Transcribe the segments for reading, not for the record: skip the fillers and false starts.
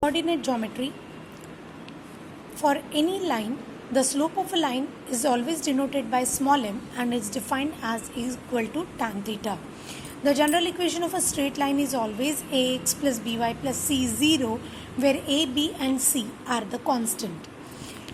Coordinate geometry. For any line, the slope of a line is always denoted by small m and is defined as equal to tan theta. The general equation of a straight line is always ax plus by plus c 0, where a, b and c are the constant.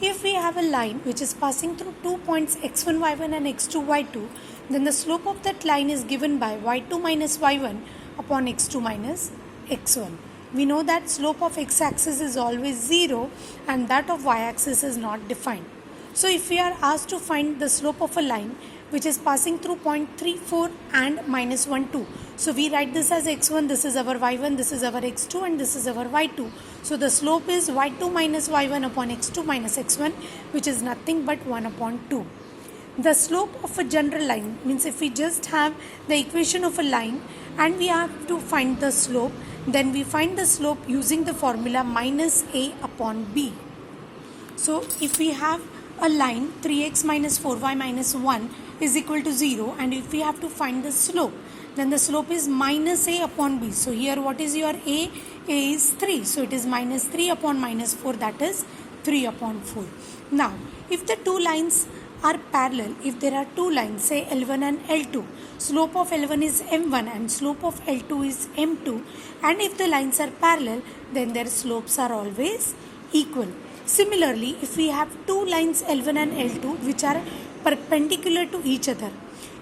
If we have a line which is passing through 2 points x1, y1 and x2, y2, then the slope of that line is given by y2 minus y1 upon x2 minus x1. We know that slope of x-axis is always 0 and that of y-axis is not defined. So if we are asked to find the slope of a line which is passing through point 3, 4 and minus 1, 2. So we write this as x1, this is our y1, this is our x2 and this is our y2. So the slope is y2 minus y1 upon x2 minus x1, which is nothing but 1 upon 2. The slope of a general line means if we just have the equation of a line and we have to find the slope, then we find the slope using the formula minus a upon b. So if we have a line 3x minus 4y minus 1 is equal to 0, and if we have to find the slope, then the slope is minus a upon b. So here what is your a? A is 3. So it is minus 3 upon minus 4, that is 3 upon 4. Now if the two lines are parallel, if there are two lines say L1 and L2, slope of L1 is m1 and slope of L2 is m2, and if the lines are parallel, then their slopes are always equal. Similarly, if we have two lines L1 and L2 which are perpendicular to each other,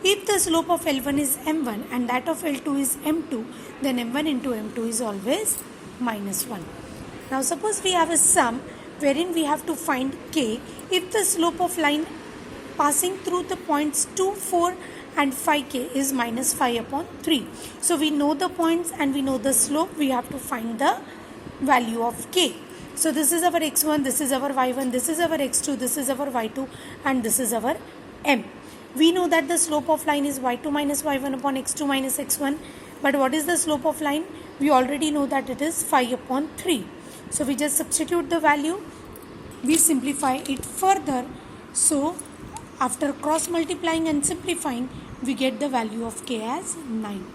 if the slope of L1 is m1 and that of L2 is m2, then m1 into m2 is always minus 1. Now suppose we have a sum wherein we have to find k if the slope of line passing through the points 2, 4 and 5k is minus 5 upon 3. So we know the points and we know the slope, we have to find the value of k. So this is our x1, this is our y1, this is our x2, this is our y2 and this is our m. We know that the slope of line is y2 minus y1 upon x2 minus x1. But what is the slope of line? We already know that it is 5 upon 3. So we just substitute the value, we simplify it further. So after cross multiplying and simplifying, we get the value of k as 9.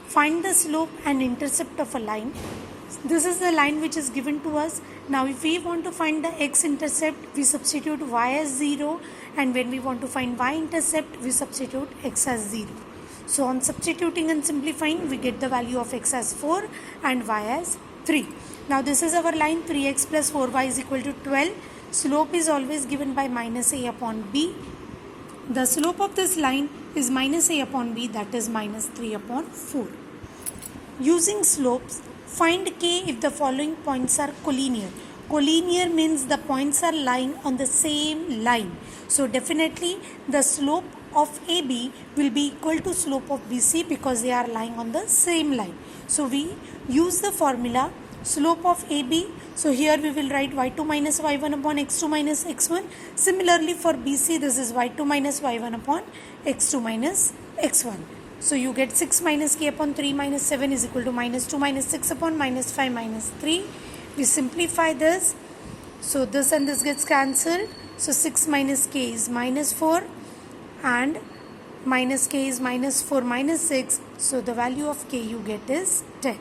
Find the slope and intercept of a line. This is the line which is given to us. Now if we want to find the x-intercept, we substitute y as 0, and when we want to find y-intercept, we substitute x as 0. So on substituting and simplifying, we get the value of x as 4 and y as 3. Now this is our line 3x plus 4y is equal to 12. Slope is always given by minus a upon b. The slope of this line is minus a upon b, that is minus 3 upon 4. Using slopes, find k if the following points are collinear. Collinear means the points are lying on the same line. So definitely the slope of AB will be equal to slope of BC because they are lying on the same line. So we use the formula slope of AB. So here we will write y2 minus y1 upon x2 minus x1. Similarly for BC, this is y2 minus y1 upon x2 minus x1. So you get 6 minus k upon 3 minus 7 is equal to minus 2 minus 6 upon minus 5 minus 3. We simplify this. So this and this gets cancelled. So 6 minus k is minus 4 and minus k is minus 4 minus 6. So the value of k you get is 10.